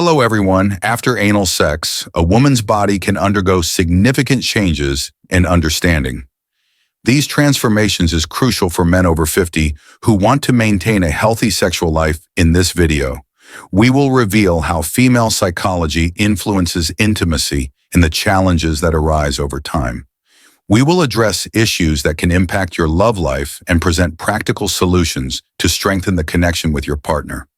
Hello, everyone. After anal sex, a woman's body can undergo significant changes in understanding. These transformations is crucial for men over 50 who want to maintain a healthy sexual life. In this video, we will reveal how female psychology influences intimacy and the challenges that arise over time. We will address issues that can impact your love life and present practical solutions to strengthen the connection with your partner.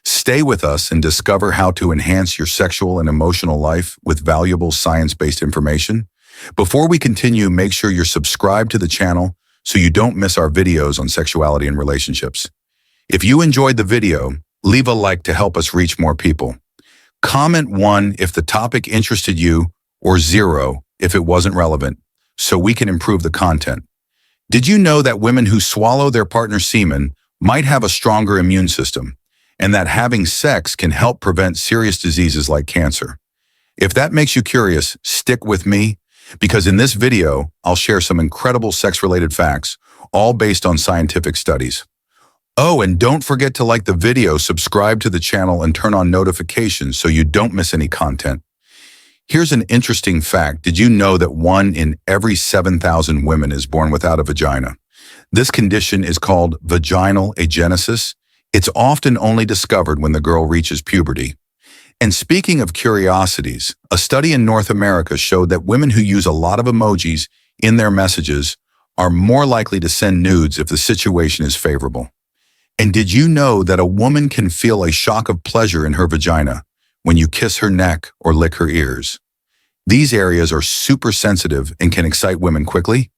Stay with us and discover how to enhance your sexual and emotional life with valuable science-based information. Before we continue, make sure you're subscribed to the channel so you don't miss our videos on sexuality and relationships. If you enjoyed the video, leave a like to help us reach more people. Comment 1 if the topic interested you or 0 if it wasn't relevant, so we can improve the content. Did you know that women who swallow their partner's semen might have a stronger immune system, and that having sex can help prevent serious diseases like cancer? If that makes you curious, stick with me, because in this video, I'll share some incredible sex-related facts, all based on scientific studies. Oh, and don't forget to like the video, subscribe to the channel, and turn on notifications so you don't miss any content. Here's an interesting fact. Did you know that 1 in every 7,000 women is born without a vagina? This condition is called vaginal agenesis. It's often only discovered when the girl reaches puberty. And speaking of curiosities, a study in North America showed that women who use a lot of emojis in their messages are more likely to send nudes if the situation is favorable. And did you know that a woman can feel a shock of pleasure in her vagina when you kiss her neck or lick her ears? These areas are super sensitive and can excite women quickly.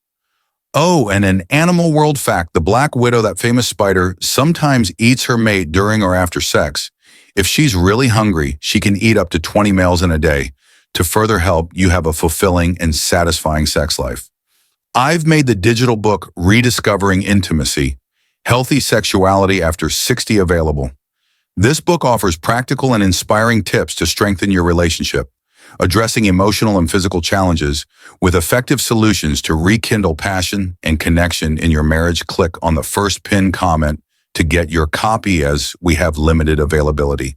Oh, and an animal world fact, the black widow, that famous spider, sometimes eats her mate during or after sex. If she's really hungry, she can eat up to 20 males in a day to further help you have a fulfilling and satisfying sex life. I've made the digital book Rediscovering Intimacy, Healthy Sexuality After 60 available. This book offers practical and inspiring tips to strengthen your relationship, addressing emotional and physical challenges with effective solutions to rekindle passion and connection in your marriage. Click on the first pinned comment to get your copy, as we have limited availability.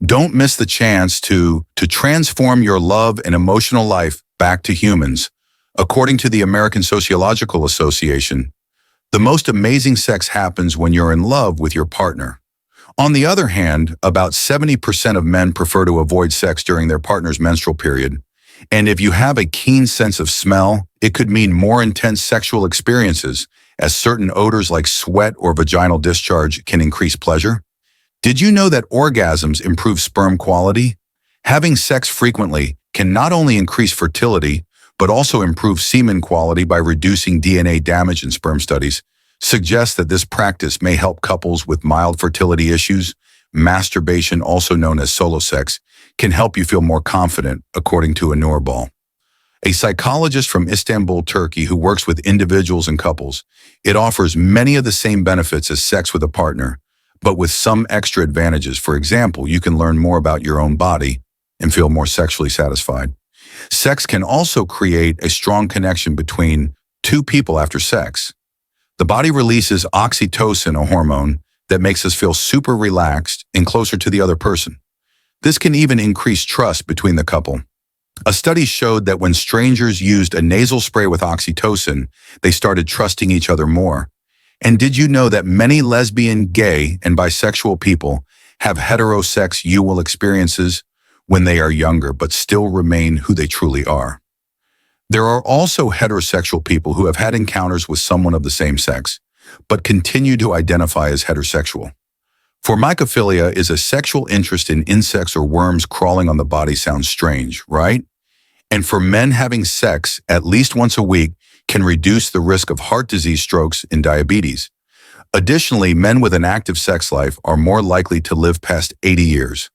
Don't miss the chance to transform your love and emotional life back to humans. According to the American Sociological Association, the most amazing sex happens when you're in love with your partner. On the other hand, about 70% of men prefer to avoid sex during their partner's menstrual period. And if you have a keen sense of smell, it could mean more intense sexual experiences, as certain odors like sweat or vaginal discharge can increase pleasure. Did you know that orgasms improve sperm quality? Having sex frequently can not only increase fertility, but also improve semen quality by reducing DNA damage. In sperm studies suggest that this practice may help couples with mild fertility issues. Masturbation, also known as solo sex, can help you feel more confident, according to Anurbal, a psychologist from Istanbul, Turkey, who works with individuals and couples. It offers many of the same benefits as sex with a partner, but with some extra advantages. For example, you can learn more about your own body and feel more sexually satisfied. Sex can also create a strong connection between two people after sex. The body releases oxytocin, a hormone that makes us feel super relaxed and closer to the other person. This can even increase trust between the couple. A study showed that when strangers used a nasal spray with oxytocin, they started trusting each other more. And did you know that many lesbian, gay, and bisexual people have heterosexual experiences when they are younger, but still remain who they truly are? There are also heterosexual people who have had encounters with someone of the same sex, but continue to identify as heterosexual. Formicophilia is a sexual interest in insects or worms crawling on the body. Sounds strange, right? And for men, having sex at least once a week can reduce the risk of heart disease, strokes, and diabetes. Additionally, men with an active sex life are more likely to live past 80 years.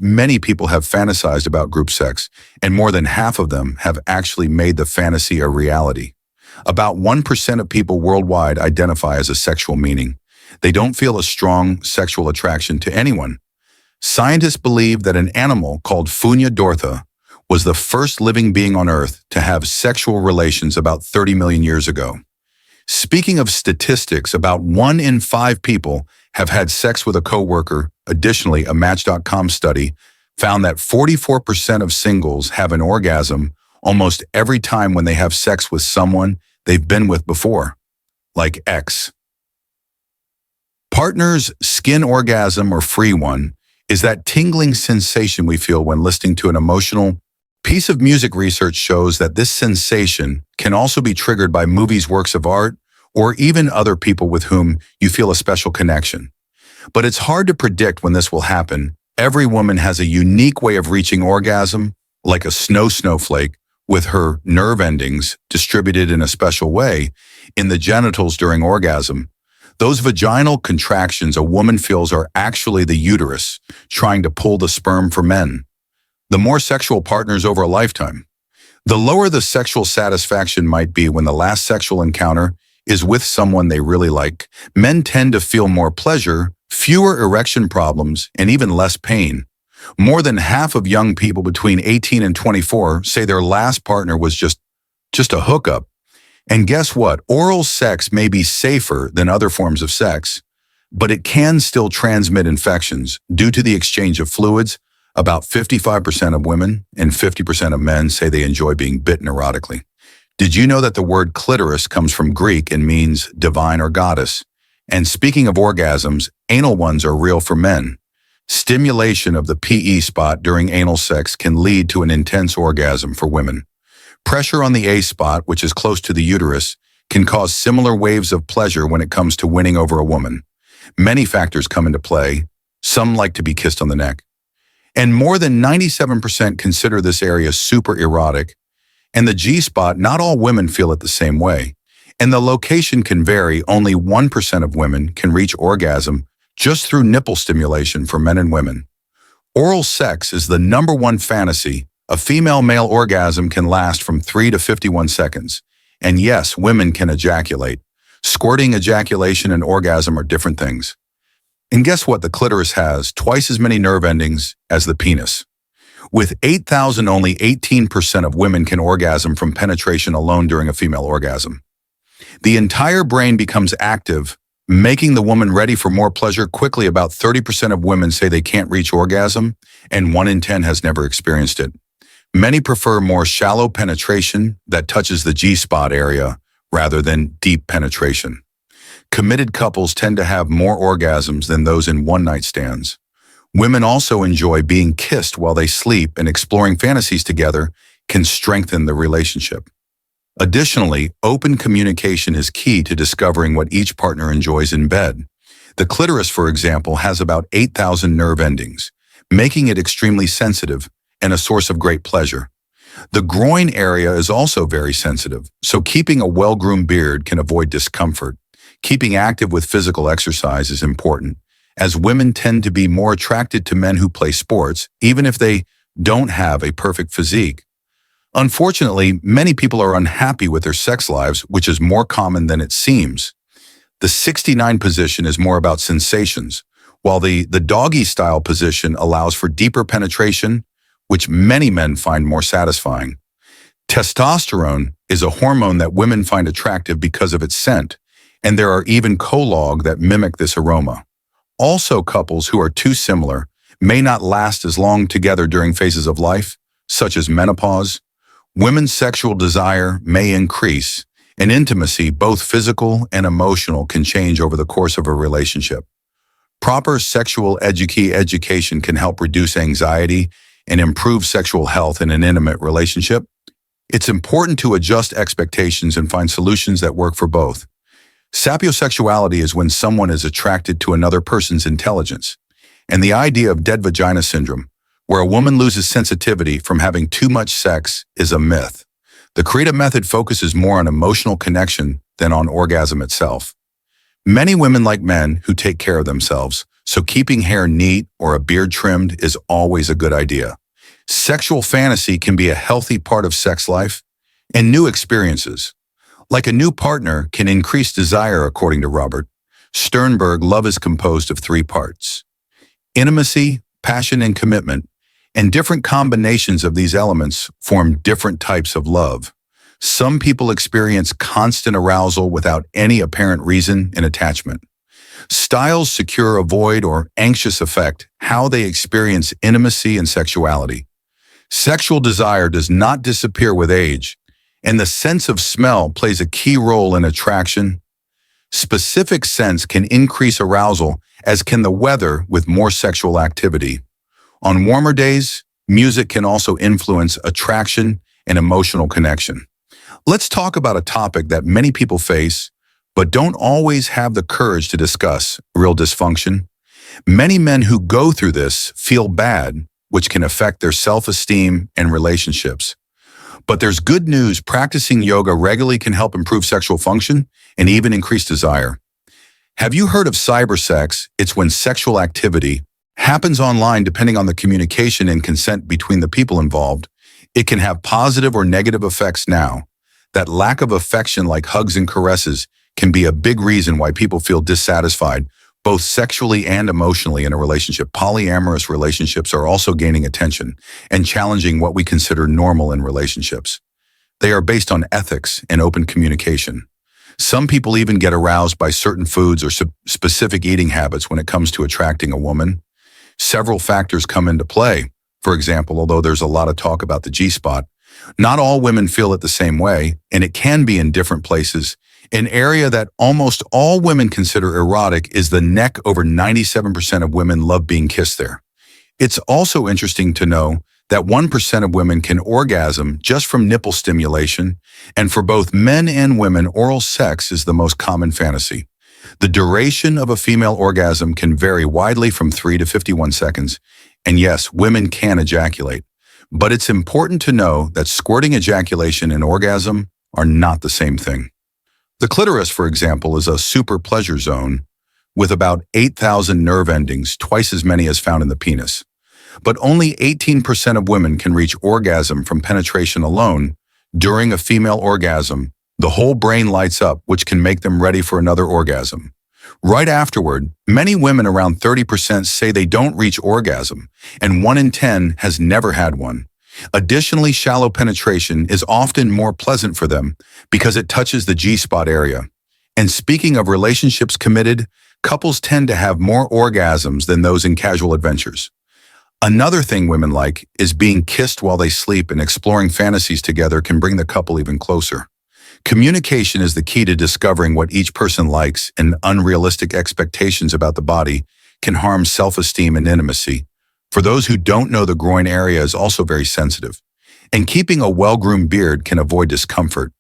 Many people have fantasized about group sex, and more than half of them have actually made the fantasy a reality. About 1% of people worldwide identify as a sexual, meaning they don't feel a strong sexual attraction to anyone. Scientists believe that an animal called Funia dortha was the first living being on Earth to have sexual relations about 30 million years ago. Speaking of statistics, about 1 in 5 people have had sex with a coworker. Additionally, a Match.com study found that 44% of singles have an orgasm almost every time when they have sex with someone they've been with before, like ex. Partner's skin orgasm or free one is that tingling sensation we feel when listening to an emotional piece of music. Research shows that this sensation can also be triggered by movies, works of art, or even other people with whom you feel a special connection. But it's hard to predict when this will happen. Every woman has a unique way of reaching orgasm, like a snowflake, with her nerve endings distributed in a special way in the genitals during orgasm. Those vaginal contractions a woman feels are actually the uterus trying to pull the sperm for men. The more sexual partners over a lifetime, the lower the sexual satisfaction might be when the last sexual encounter is with someone they really like. Men tend to feel more pleasure, fewer erection problems, and even less pain. More than half of young people between 18 and 24 say their last partner was just a hookup. And guess what? Oral sex may be safer than other forms of sex, but it can still transmit infections due to the exchange of fluids. About 55% of women and 50% of men say they enjoy being bitten erotically. Did you know that the word clitoris comes from Greek and means divine or goddess? And speaking of orgasms, anal ones are real for men. Stimulation of the PE spot during anal sex can lead to an intense orgasm for women. Pressure on the A spot, which is close to the uterus, can cause similar waves of pleasure when it comes to winning over a woman. Many factors come into play. Some like to be kissed on the neck. And more than 97% consider this area super erotic. And the G spot, not all women feel it the same way. And the location can vary. Only 1% of women can reach orgasm just through nipple stimulation for men and women. Oral sex is the #1 fantasy. A female male orgasm can last from 3 to 51 seconds. And yes, women can ejaculate. Squirting, ejaculation, and orgasm are different things. And guess what? The clitoris has twice as many nerve endings as the penis. With 8,000, only 18% of women can orgasm from penetration alone during a female orgasm. The entire brain becomes active, making the woman ready for more pleasure quickly. About 30% of women say they can't reach orgasm, and 1 in 10 has never experienced it. Many prefer more shallow penetration that touches the G-spot area rather than deep penetration. Committed couples tend to have more orgasms than those in one-night stands. Women also enjoy being kissed while they sleep, and exploring fantasies together can strengthen the relationship. Additionally, open communication is key to discovering what each partner enjoys in bed. The clitoris, for example, has about 8,000 nerve endings, making it extremely sensitive and a source of great pleasure. The groin area is also very sensitive, so keeping a well-groomed beard can avoid discomfort. Keeping active with physical exercise is important, as women tend to be more attracted to men who play sports, even if they don't have a perfect physique. Unfortunately, many people are unhappy with their sex lives, which is more common than it seems. The 69 position is more about sensations, while the doggy style position allows for deeper penetration, which many men find more satisfying. Testosterone is a hormone that women find attractive because of its scent, and there are even colloids that mimic this aroma. Also, couples who are too similar may not last as long together during phases of life, such as menopause. Women's sexual desire may increase, and intimacy, both physical and emotional, can change over the course of a relationship. Proper sexual education can help reduce anxiety and improve sexual health in an intimate relationship. It's important to adjust expectations and find solutions that work for both. Sapiosexuality is when someone is attracted to another person's intelligence, and the idea of dead vagina syndrome, where a woman loses sensitivity from having too much sex, is a myth. The Creative Method focuses more on emotional connection than on orgasm itself. Many women like men who take care of themselves, so keeping hair neat or a beard trimmed is always a good idea. Sexual fantasy can be a healthy part of sex life, and new experiences, like a new partner, can increase desire. According to Robert Sternberg, love is composed of 3 parts: intimacy, passion, and commitment, and different combinations of these elements form different types of love. Some people experience constant arousal without any apparent reason in attachment. Styles secure a void or anxious affect how they experience intimacy and sexuality. Sexual desire does not disappear with age, and the sense of smell plays a key role in attraction. Specific scents can increase arousal, as can the weather with more sexual activity. On warmer days, music can also influence attraction and emotional connection. Let's talk about a topic that many people face, but don't always have the courage to discuss: real dysfunction. Many men who go through this feel bad, which can affect their self-esteem and relationships. But there's good news: practicing yoga regularly can help improve sexual function and even increase desire. Have you heard of cybersex? It's when sexual activity happens online depending on the communication and consent between the people involved. It can have positive or negative effects now. That lack of affection, like hugs and caresses, can be a big reason why people feel dissatisfied, both sexually and emotionally in a relationship. Polyamorous relationships are also gaining attention and challenging what we consider normal in relationships. They are based on ethics and open communication. Some people even get aroused by certain foods or specific eating habits when it comes to attracting a woman. Several factors come into play. For example, although there's a lot of talk about the G-spot, not all women feel it the same way, and it can be in different places. An area that almost all women consider erotic is the neck. Over 97% of women love being kissed there. It's also interesting to know that 1% of women can orgasm just from nipple stimulation, and for both men and women, oral sex is the most common fantasy. The duration of a female orgasm can vary widely from 3 to 51 seconds, and yes, women can ejaculate. But it's important to know that squirting ejaculation and orgasm are not the same thing. The clitoris, for example, is a super pleasure zone with about 8,000 nerve endings, twice as many as found in the penis. But only 18% of women can reach orgasm from penetration alone. During a female orgasm, the whole brain lights up, which can make them ready for another orgasm. Right afterward, many women, around 30%, say they don't reach orgasm, and 1 in 10 has never had one. Additionally, shallow penetration is often more pleasant for them because it touches the G-spot area. And speaking of relationships committed, couples tend to have more orgasms than those in casual adventures. Another thing women like is being kissed while they sleep, and exploring fantasies together can bring the couple even closer. Communication is the key to discovering what each person likes, and unrealistic expectations about the body can harm self-esteem and intimacy. For those who don't know, the groin area is also very sensitive, and keeping a well-groomed beard can avoid discomfort.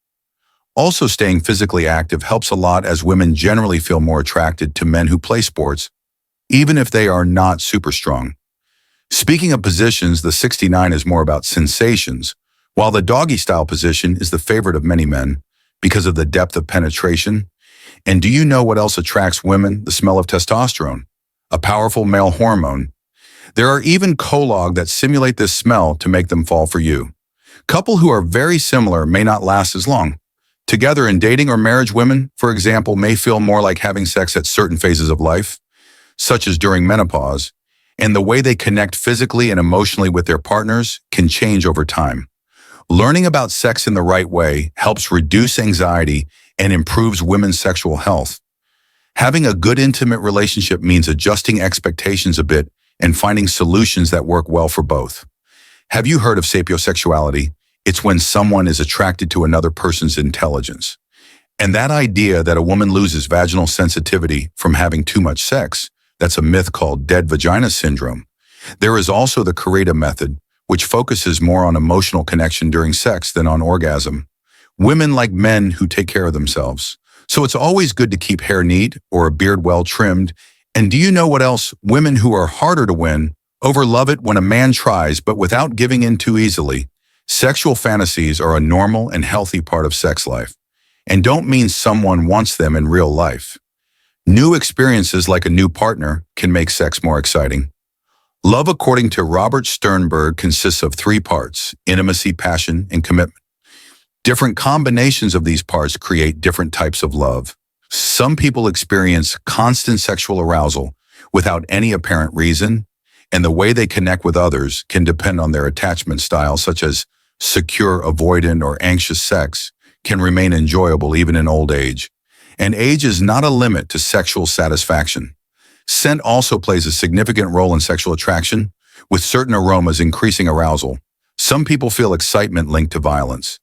Also, staying physically active helps a lot, as women generally feel more attracted to men who play sports, even if they are not super strong. Speaking of positions, the 69 is more about sensations, while the doggy-style position is the favorite of many men because of the depth of penetration. And do you know what else attracts women? The smell of testosterone, a powerful male hormone. There are even collagen that simulate this smell to make them fall for you. Couples who are very similar may not last as long. Together in dating or marriage, women, for example, may feel more like having sex at certain phases of life, such as during menopause, and the way they connect physically and emotionally with their partners can change over time. Learning about sex in the right way helps reduce anxiety and improves women's sexual health. Having a good intimate relationship means adjusting expectations a bit and finding solutions that work well for both. Have you heard of sapiosexuality? It's when someone is attracted to another person's intelligence. And that idea that a woman loses vaginal sensitivity from having too much sex, that's a myth called dead vagina syndrome. There is also the Karita method, which focuses more on emotional connection during sex than on orgasm. Women like men who take care of themselves. So it's always good to keep hair neat or a beard well trimmed. And do you know what else? Women who are harder to win overlove it when a man tries, but without giving in too easily. Sexual fantasies are a normal and healthy part of sex life, and don't mean someone wants them in real life. New experiences, like a new partner, can make sex more exciting. Love, according to Robert Sternberg, consists of 3 parts: intimacy, passion, and commitment. Different combinations of these parts create different types of love. Some people experience constant sexual arousal without any apparent reason, and the way they connect with others can depend on their attachment style, such as secure, avoidant, or anxious sex can remain enjoyable even in old age. And age is not a limit to sexual satisfaction. Scent also plays a significant role in sexual attraction, with certain aromas increasing arousal. Some people feel excitement linked to violence.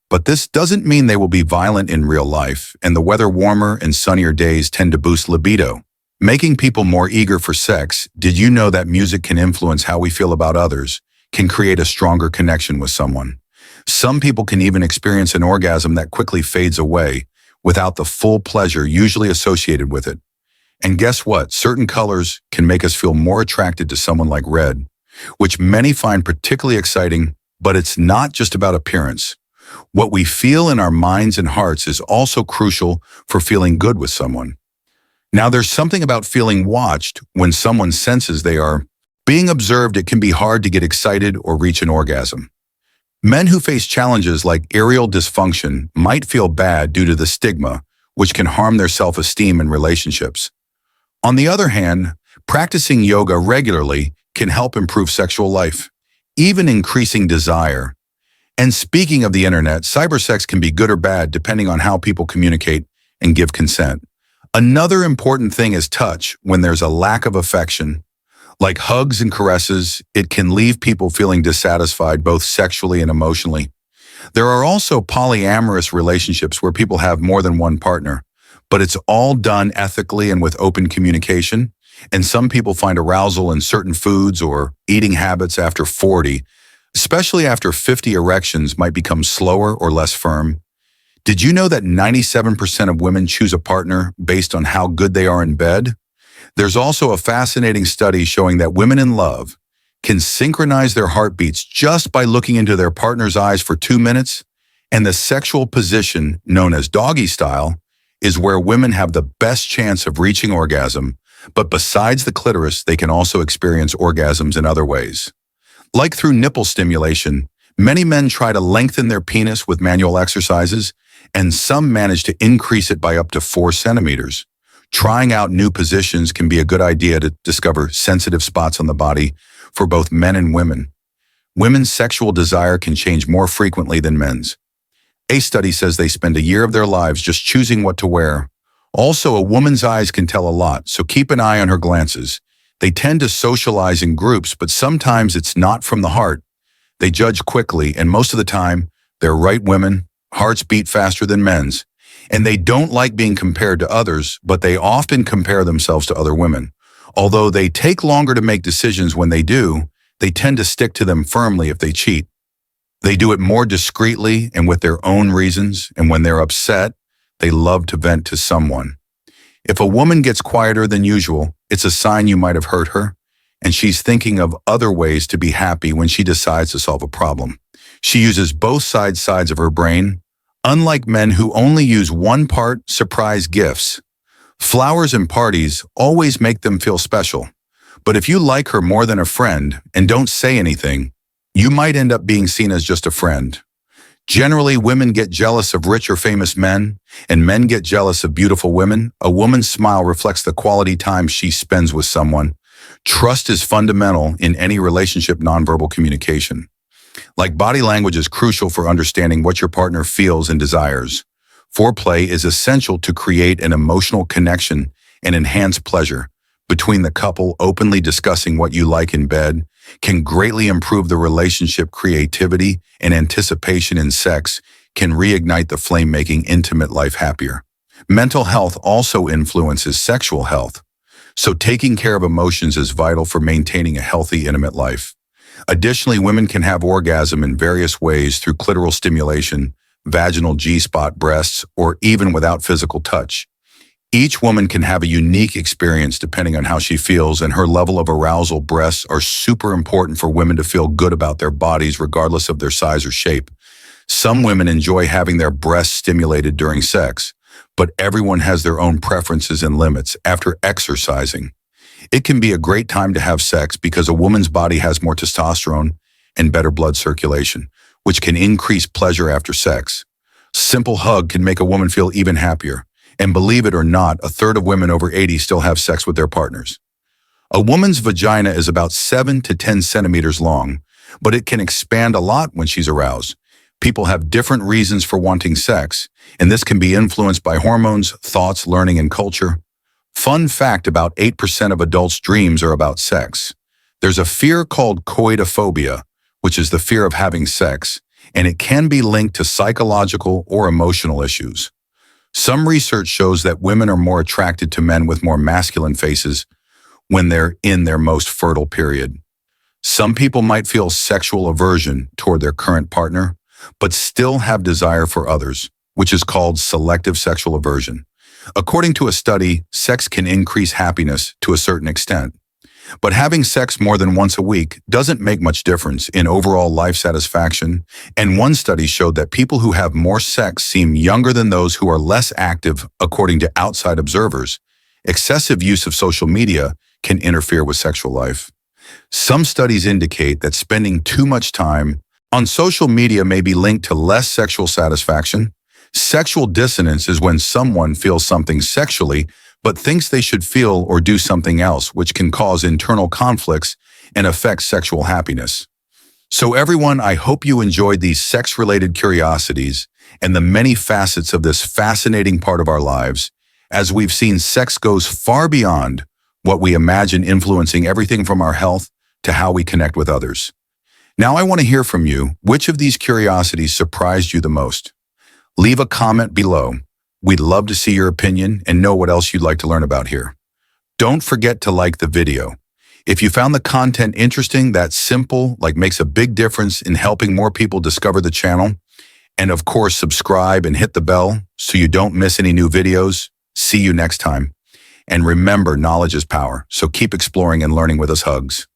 But this doesn't mean they will be violent in real life, and the weather warmer and sunnier days tend to boost libido, making people more eager for sex. Did you know that music can influence how we feel about others, can create a stronger connection with someone? Some people can even experience an orgasm that quickly fades away without the full pleasure usually associated with it. And guess what? Certain colors can make us feel more attracted to someone like red, which many find particularly exciting, but it's not just about appearance. What we feel in our minds and hearts is also crucial for feeling good with someone. Now, there's something about feeling watched when someone senses they are being observed. It can be hard to get excited or reach an orgasm. Men who face challenges like erectile dysfunction might feel bad due to the stigma, which can harm their self-esteem and relationships. On the other hand, practicing yoga regularly can help improve sexual life, even increasing desire. And speaking of the internet, cybersex can be good or bad depending on how people communicate and give consent. Another important thing is touch. When there's a lack of affection, like hugs and caresses, it can leave people feeling dissatisfied both sexually and emotionally. There are also polyamorous relationships where people have more than one partner, but it's all done ethically and with open communication. And some people find arousal in certain foods or eating habits after 40, especially after 50. Erections might become slower or less firm. Did you know that 97% of women choose a partner based on how good they are in bed? There's also a fascinating study showing that women in love can synchronize their heartbeats just by looking into their partner's eyes for 2 minutes, and the sexual position, known as doggy style, is where women have the best chance of reaching orgasm. But besides the clitoris, they can also experience orgasms in other ways. Like through nipple stimulation, many men try to lengthen their penis with manual exercises, and some manage to increase it by up to 4 centimeters. Trying out new positions can be a good idea to discover sensitive spots on the body for both men and women. Women's sexual desire can change more frequently than men's. A study says they spend a year of their lives just choosing what to wear. Also, a woman's eyes can tell a lot, so keep an eye on her glances. They tend to socialize in groups, but sometimes it's not from the heart. They judge quickly, and most of the time, they're right women, hearts beat faster than men's. And they don't like being compared to others, but they often compare themselves to other women. Although they take longer to make decisions when they do, they tend to stick to them firmly if they cheat. They do it more discreetly and with their own reasons, and when they're upset, they love to vent to someone. If a woman gets quieter than usual, it's a sign you might have hurt her, and she's thinking of other ways to be happy when she decides to solve a problem. She uses both sides of her brain. Unlike men who only use one part, surprise gifts. Flowers and parties always make them feel special. But if you like her more than a friend and don't say anything, you might end up being seen as just a friend. Generally, women get jealous of rich or famous men, and men get jealous of beautiful women. A woman's smile reflects the quality time she spends with someone. Trust is fundamental in any relationship. Nonverbal communication, like body language, is crucial for understanding what your partner feels and desires. Foreplay is essential to create an emotional connection and enhance pleasure between the couple. Openly discussing what you like in bed can greatly improve the relationship. Creativity and anticipation in sex can reignite the flame, making intimate life happier. Mental health also influences sexual health, so taking care of emotions is vital for maintaining a healthy, intimate life. Additionally, women can have orgasm in various ways: through clitoral stimulation, vaginal G-spot, breasts, or even without physical touch. Each woman can have a unique experience depending on how she feels and her level of arousal. Breasts are super important for women to feel good about their bodies regardless of their size or shape. Some women enjoy having their breasts stimulated during sex, but everyone has their own preferences and limits. After exercising, it can be a great time to have sex because a woman's body has more testosterone and better blood circulation, which can increase pleasure after sex. Simple hug can make a woman feel even happier. And believe it or not, a third of women over 80 still have sex with their partners. A woman's vagina is about 7 to 10 centimeters long, but it can expand a lot when she's aroused. People have different reasons for wanting sex, and this can be influenced by hormones, thoughts, learning, and culture. Fun fact, about 8% of adults' dreams are about sex. There's a fear called coitophobia, which is the fear of having sex, and it can be linked to psychological or emotional issues. Some research shows that women are more attracted to men with more masculine faces when they're in their most fertile period. Some people might feel sexual aversion toward their current partner, but still have desire for others, which is called selective sexual aversion. According to a study, sex can increase happiness to a certain extent. But having sex more than once a week doesn't make much difference in overall life satisfaction, and one study showed that people who have more sex seem younger than those who are less active, according to outside observers. Excessive use of social media can interfere with sexual life. Some studies indicate that spending too much time on social media may be linked to less sexual satisfaction. Sexual dissonance is when someone feels something sexually but thinks they should feel or do something else, which can cause internal conflicts and affect sexual happiness. So everyone, I hope you enjoyed these sex-related curiosities and the many facets of this fascinating part of our lives. As we've seen, sex goes far beyond what we imagine, influencing everything from our health to how we connect with others. Now I want to hear from you. Which of these curiosities surprised you the most? Leave a comment below. We'd love to see your opinion and know what else you'd like to learn about here. Don't forget to like the video. If you found the content interesting, that's simple, makes a big difference in helping more people discover the channel. And of course, subscribe and hit the bell so you don't miss any new videos. See you next time. And remember, knowledge is power, so keep exploring and learning with us. Hugs.